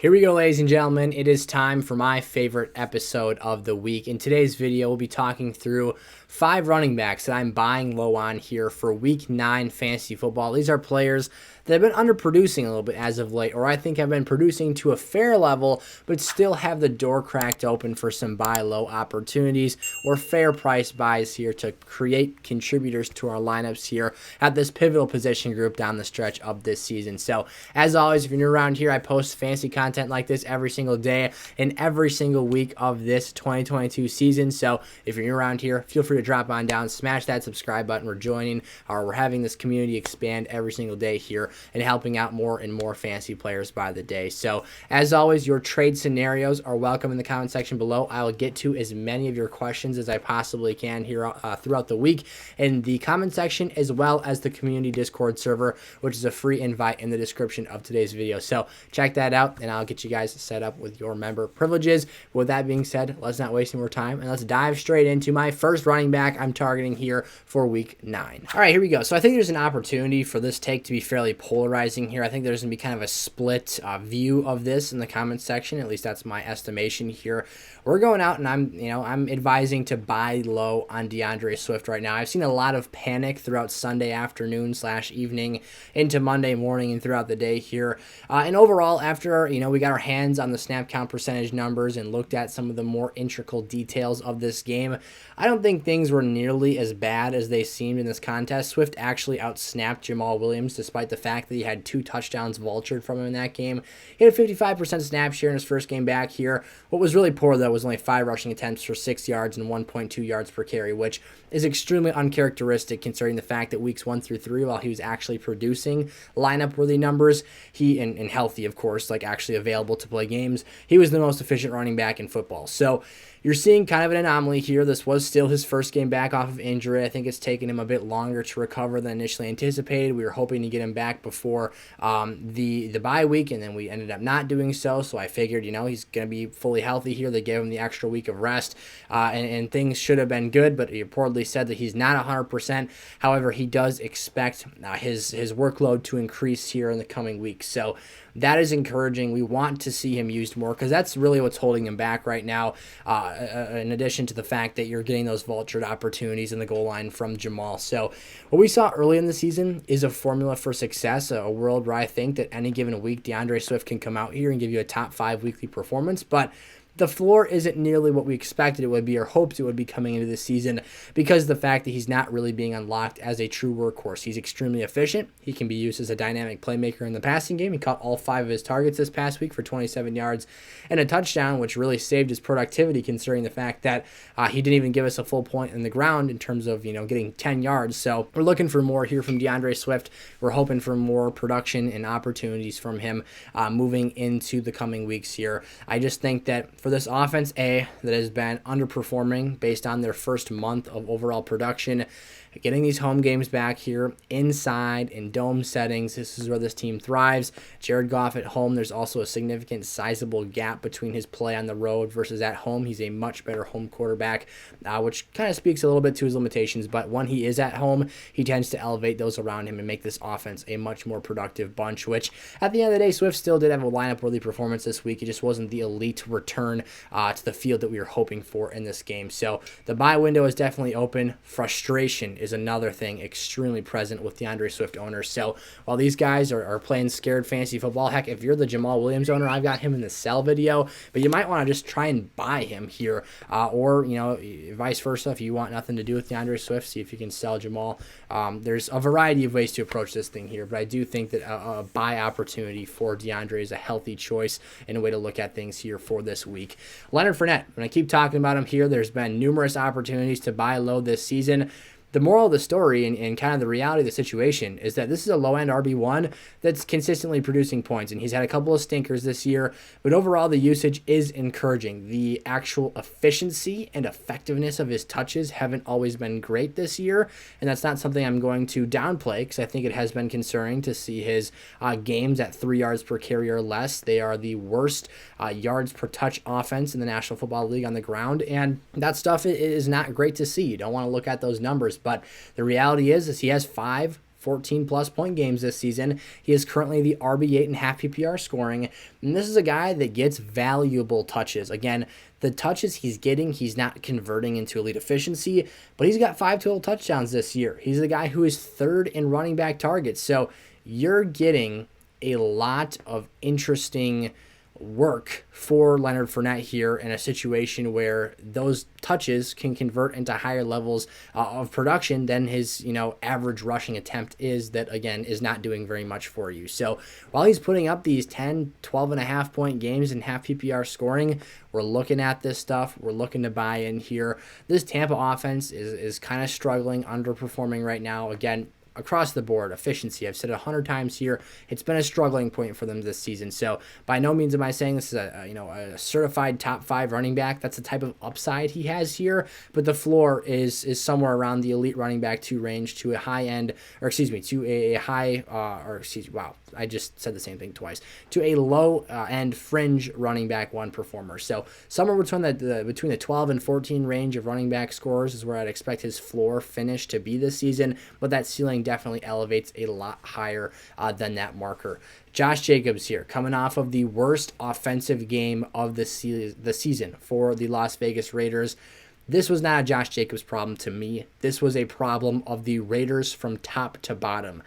Here we go, ladies and gentlemen. It is time for my favorite episode of the week. In today's video, we'll be talking through 5 running backs that I'm buying low on here for Week 9 fantasy football. These are players that have been underproducing a little bit as of late, or I think have been producing to a fair level, but still have the door cracked open for some buy low opportunities or fair price buys here to create contributors to our lineups here at this pivotal position group down the stretch of this season. So, as always, if you're new around here, I post fantasy content like this every single day and every single week of this 2022 season. So, if you're new around here, feel free to drop on down, smash that subscribe button. We're having this community expand every single day here and helping out more and more fantasy players by the day. So, as always, your trade scenarios are welcome in the comment section below. I will get to as many of your questions as I possibly can here throughout the week in the comment section, as well as the community Discord server, which is a free invite in the description of today's video. So, check that out, and I'll get you guys set up with your member privileges. With that being said, let's not waste any more time, and let's dive straight into my first running back I'm targeting here for Week 9. All right, here we go. So I think there's an opportunity for this take to be fairly polarizing here. I think there's going to be kind of a split view of this in the comment section. At least that's my estimation here. We're going out, and I'm advising to buy low on DeAndre Swift right now. I've seen a lot of panic throughout Sunday afternoon / evening into Monday morning and throughout the day here. And overall, after we got our hands on the snap count percentage numbers and looked at some of the more integral details of this game, I don't think things were nearly as bad as they seemed in this contest. Swift actually outsnapped Jamal Williams, despite the fact that he had 2 touchdowns vultured from him in that game. He had a 55% snap share in his first game back here. What was really poor, though, was only 5 rushing attempts for 6 yards and 1.2 yards per carry, which is extremely uncharacteristic considering the fact that weeks 1 through 3, while he was actually producing lineup-worthy numbers, and healthy, of course, like actually available to play games, he was the most efficient running back in football. So you're seeing kind of an anomaly here. This was still his first game back off of injury. I think it's taken him a bit longer to recover than initially anticipated. We were hoping to get him back before the bye week, and then we ended up not doing so. So I figured, he's going to be fully healthy here. They gave him the extra week of rest, and things should have been good, but he reportedly said that he's not 100%. However, he does expect his workload to increase here in the coming weeks. So that is encouraging. We want to see him used more because that's really what's holding him back right now, in addition to the fact that you're getting those vultured opportunities in the goal line from Jamal. So what we saw early in the season is a formula for success, a world where I think that any given week DeAndre Swift can come out here and give you a top 5 weekly performance, but the floor isn't nearly what we expected it would be or hoped it would be coming into this season because of the fact that he's not really being unlocked as a true workhorse. He's extremely efficient. He can be used as a dynamic playmaker in the passing game. He caught all 5 of his targets this past week for 27 yards and a touchdown, which really saved his productivity considering the fact that he didn't even give us a full point in the ground in terms of getting 10 yards. So we're looking for more here from DeAndre Swift. We're hoping for more production and opportunities from him moving into the coming weeks here. I just think that for this offense, that has been underperforming based on their first month of overall production, getting these home games back here inside in dome settings, this is where this team thrives. Jared Goff at home, there's also a significant sizable gap between his play on the road versus at home. He's a much better home quarterback, which kind of speaks a little bit to his limitations, but when he is at home, he tends to elevate those around him and make this offense a much more productive bunch, which at the end of the day, Swift still did have a lineup-worthy performance this week. It just wasn't the elite return to the field that we were hoping for in this game. So the buy window is definitely open. Frustration is another thing extremely present with DeAndre Swift owners. So while these guys are playing scared fantasy football, heck, if you're the Jamal Williams owner, I've got him in the sell video, but you might want to just try and buy him here, or vice versa. If you want nothing to do with DeAndre Swift, see if you can sell Jamal. There's a variety of ways to approach this thing here, but I do think that a buy opportunity for DeAndre is a healthy choice and a way to look at things here for this week. Leonard Fournette, when I keep talking about him here, there's been numerous opportunities to buy low this season. The moral of the story and kind of the reality of the situation is that this is a low-end RB1 that's consistently producing points, and he's had a couple of stinkers this year, but overall the usage is encouraging. The actual efficiency and effectiveness of his touches haven't always been great this year, and that's not something I'm going to downplay because I think it has been concerning to see his games at 3 yards per carry or less. They are the worst yards per touch offense in the National Football League on the ground, and that stuff is not great to see. You don't want to look at those numbers, but the reality is he has 5 14 plus point games this season. He is currently the RB8 in half PPR scoring. And this is a guy that gets valuable touches. Again, the touches he's getting, he's not converting into elite efficiency, but he's got 5 total touchdowns this year. He's the guy who is 3rd in running back targets. So you're getting a lot of interesting work for Leonard Fournette here in a situation where those touches can convert into higher levels of production than his, average rushing attempt is, that again is not doing very much for you. So while he's putting up these 10, 12.5 point games in half PPR scoring, we're looking at this stuff. We're looking to buy in here. This Tampa offense is kind of struggling, underperforming right now. Again, across the board, efficiency, I've said it 100 times here, it's been a struggling point for them this season. So by no means am I saying this is a certified top 5 running back. That's the type of upside he has here, but the floor is somewhere around the elite running back 2 range to a high end, to a high, wow, I just said the same thing twice, to a low end fringe running back 1 performer. So somewhere between the 12 and 14 range of running back scores is where I'd expect his floor finish to be this season, but that ceiling definitely elevates a lot higher than that marker. Josh Jacobs here, coming off of the worst offensive game of the season for the Las Vegas Raiders. This was not a Josh Jacobs problem to me. This was a problem of the Raiders from top to bottom.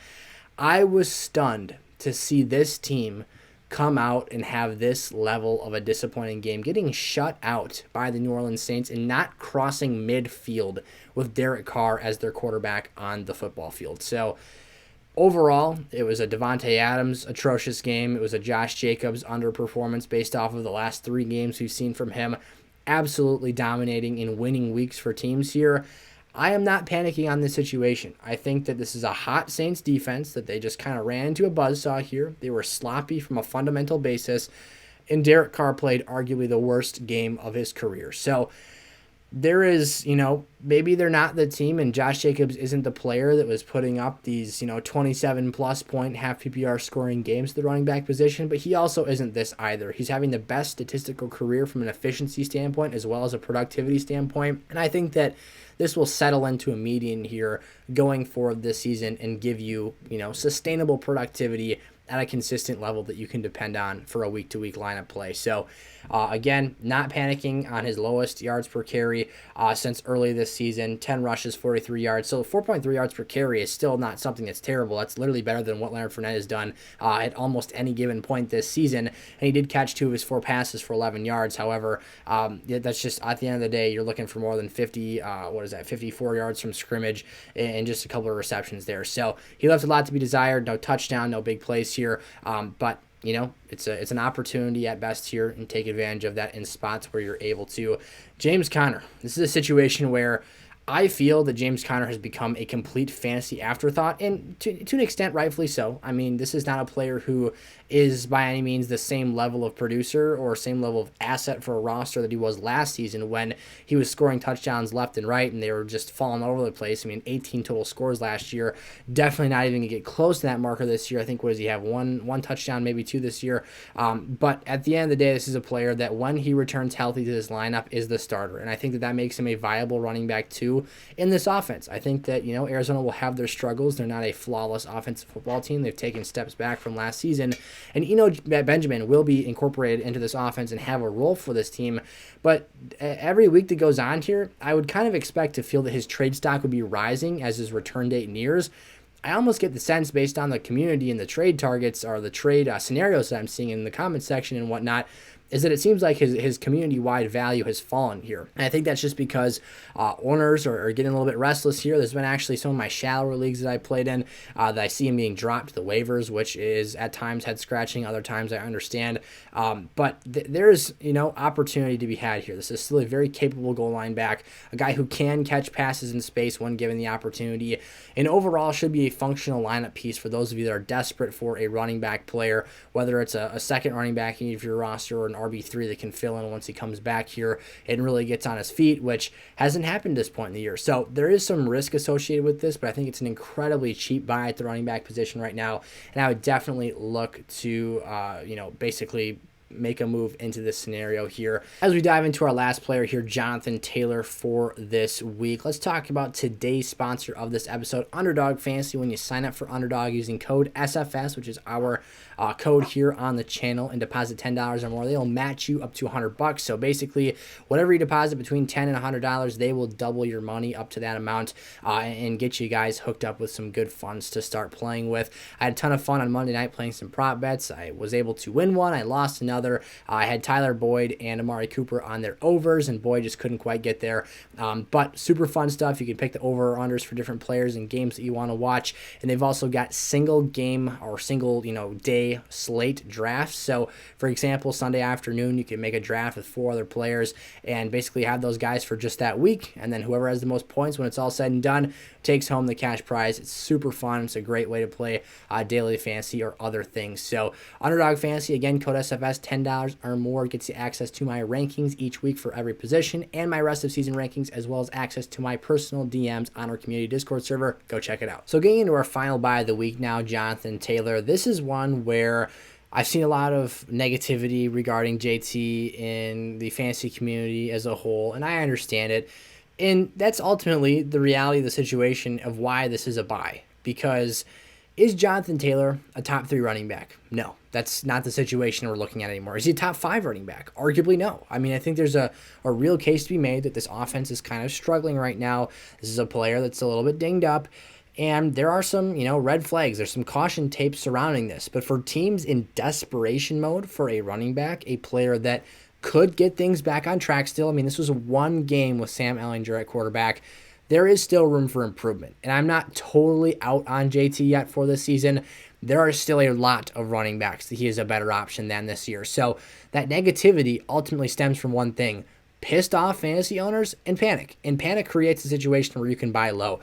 I was stunned to see this team come out and have this level of a disappointing game, getting shut out by the New Orleans Saints and not crossing midfield with Derek Carr as their quarterback on the football field. So overall, it was a Devontae Adams atrocious game. It was a Josh Jacobs underperformance based off of the last 3 games we've seen from him. Absolutely dominating in winning weeks for teams here. I am not panicking on this situation. I think that this is a hot Saints defense that they just kind of ran into a buzzsaw here. They were sloppy from a fundamental basis, and Derek Carr played arguably the worst game of his career. So there is, maybe they're not the team, and Josh Jacobs isn't the player that was putting up these, 27-plus point half PPR scoring games at the running back position, but he also isn't this either. He's having the best statistical career from an efficiency standpoint as well as a productivity standpoint, and I think that this will settle into a median here going forward this season and give you, sustainable productivity at a consistent level that you can depend on for a week-to-week lineup play. So, again, not panicking on his lowest yards per carry since early this season, 10 rushes, 43 yards. So 4.3 yards per carry is still not something that's terrible. That's literally better than what Leonard Fournette has done at almost any given point this season. And he did catch 2 of his 4 passes for 11 yards. However, that's just, at the end of the day, you're looking for more than 54 yards from scrimmage and just a couple of receptions there. So he left a lot to be desired. No touchdown, no big plays here. But it's an opportunity at best here, and take advantage of that in spots where you're able to. James Conner, this is a situation where I feel that James Conner has become a complete fantasy afterthought, and to an extent, rightfully so. I mean, this is not a player who is by any means the same level of producer or same level of asset for a roster that he was last season when he was scoring touchdowns left and right and they were just falling all over the place. I mean, 18 total scores last year. Definitely not even going to get close to that marker this year. I think, what does he have? One touchdown, maybe 2 this year. But at the end of the day, this is a player that when he returns healthy to this lineup is the starter. And I think that makes him a viable running back too in this offense. I think that, Arizona will have their struggles. They're not a flawless offensive football team. They've taken steps back from last season. And Benjamin will be incorporated into this offense and have a role for this team. But every week that goes on here, I would kind of expect to feel that his trade stock would be rising as his return date nears. I almost get the sense, based on the community and the trade targets or the trade scenarios that I'm seeing in the comment section and whatnot, is that it seems like his community-wide value has fallen here. And I think that's just because owners are getting a little bit restless here. There's been actually some of my shallower leagues that I played in that I see him being dropped to the waivers, which is at times head-scratching, other times I understand. But there's, opportunity to be had here. This is still a very capable goal line back, a guy who can catch passes in space when given the opportunity, and overall should be a functional lineup piece for those of you that are desperate for a running back player, whether it's a second running back in your roster or an RB3 that can fill in once he comes back here and really gets on his feet, which hasn't happened at this point in the year. So there is some risk associated with this, but I think it's an incredibly cheap buy at the running back position right now, and I would definitely look to, basically make a move into this scenario here. As we dive into our last player here, Jonathan Taylor, for this week, let's talk about today's sponsor of this episode, Underdog Fantasy. When you sign up for Underdog using code SFS, which is our code here on the channel, and deposit $10 or more, they'll match you up to $100. So basically, whatever you deposit between $10 and $100, they will double your money up to that amount and get you guys hooked up with some good funds to start playing with. I had a ton of fun on Monday night playing some prop bets. I was able to win one. I lost another. I had Tyler Boyd and Amari Cooper on their overs, and Boyd just couldn't quite get there. But super fun stuff. You can pick the over or unders for different players and games that you want to watch. And they've also got single game or single day slate drafts. So for example, Sunday afternoon, you can make a draft with 4 other players and basically have those guys for just that week. And then whoever has the most points when it's all said and done takes home the cash prize. It's super fun. It's a great way to play daily fantasy or other things. So Underdog Fantasy, again, code SFS, $10 or more gets you access to my rankings each week for every position and my rest of season rankings, as well as access to my personal DMs on our community Discord server. Go check it out. So getting into our final buy of the week now, Jonathan Taylor. This is one where I've seen a lot of negativity regarding JT in the fantasy community as a whole, and I understand it. And that's ultimately the reality of the situation of why this is a buy. Because is Jonathan Taylor a top 3 running back? No, that's not the situation we're looking at anymore. Is he a top 5 running back? Arguably no. I mean, I think there's a real case to be made that this offense is kind of struggling right now. This is a player that's a little bit dinged up. And there are some, red flags. There's some caution tape surrounding this. But for teams in desperation mode for a running back, a player that could get things back on track still. I mean, this was one game with Sam Ehlinger at quarterback. There is still room for improvement. And I'm not totally out on JT yet for this season. There are still a lot of running backs that he is a better option than this year. So that negativity ultimately stems from one thing: pissed off fantasy owners and panic. And panic creates a situation where you can buy low.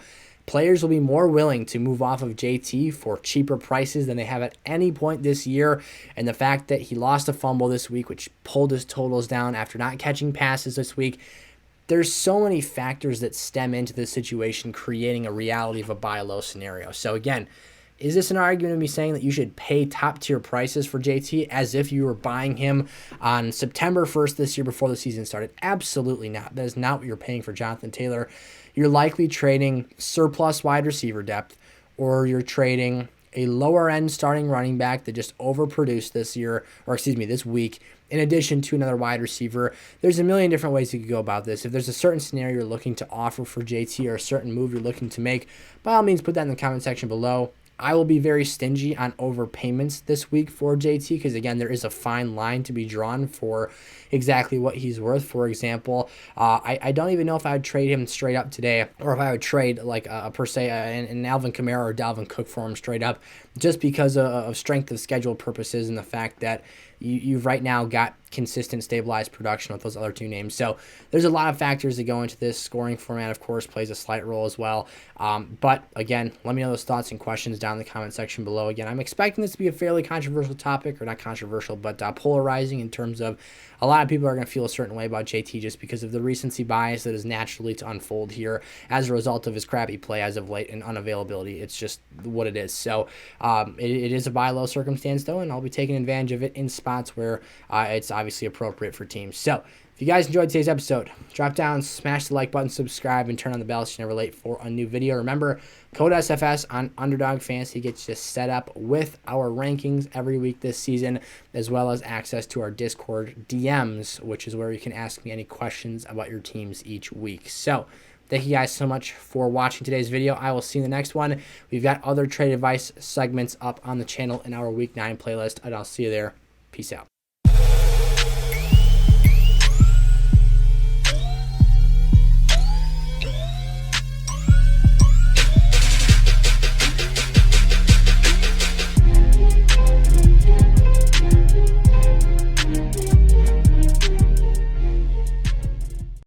Players will be more willing to move off of JT for cheaper prices than they have at any point this year. And the fact that he lost a fumble this week, which pulled his totals down after not catching passes this week, there's so many factors that stem into this situation, creating a reality of a buy low scenario. So again, is this an argument of me saying that you should pay top tier prices for JT as if you were buying him on September 1st this year before the season started? Absolutely not. That is not what you're paying for Jonathan Taylor. You're likely trading surplus wide receiver depth, or you're trading a lower end starting running back that just overproduced this week, in addition to another wide receiver. There's a million different ways you could go about this. If there's a certain scenario you're looking to offer for JT or a certain move you're looking to make, by all means, put that in the comment section below. I will be very stingy on overpayments this week for JT because, again, there is a fine line to be drawn for exactly what he's worth. For example, I don't even know if I would trade him straight up today, or if I would trade like an Alvin Kamara or Dalvin Cook for him straight up, just because of strength of schedule purposes and the fact that you've right now got consistent, stabilized production with those other 2 names. So there's a lot of factors that go into this. Scoring format, of course, plays a slight role as well. But again, let me know those thoughts and questions down in the comment section below. Again, I'm expecting this to be a fairly controversial topic, or not controversial, but polarizing, in terms of a lot of people are going to feel a certain way about JT just because of the recency bias that is naturally to unfold here as a result of his crappy play as of late and unavailability. It's just what it is. So it is a buy low circumstance, though, and I'll be taking advantage of it in spots where it's obviously appropriate for teams. So if you guys enjoyed today's episode, drop down, smash the like button, subscribe, and turn on the bell so you're never late for a new video. Remember, code SFS on Underdog Fantasy gets you set up with our rankings every week this season, as well as access to our Discord DMs, which is where you can ask me any questions about your teams each week. So thank you guys so much for watching today's video. I will see you in the next one. We've got other trade advice segments up on the channel in our Week 9 playlist, and I'll see you there. Peace out.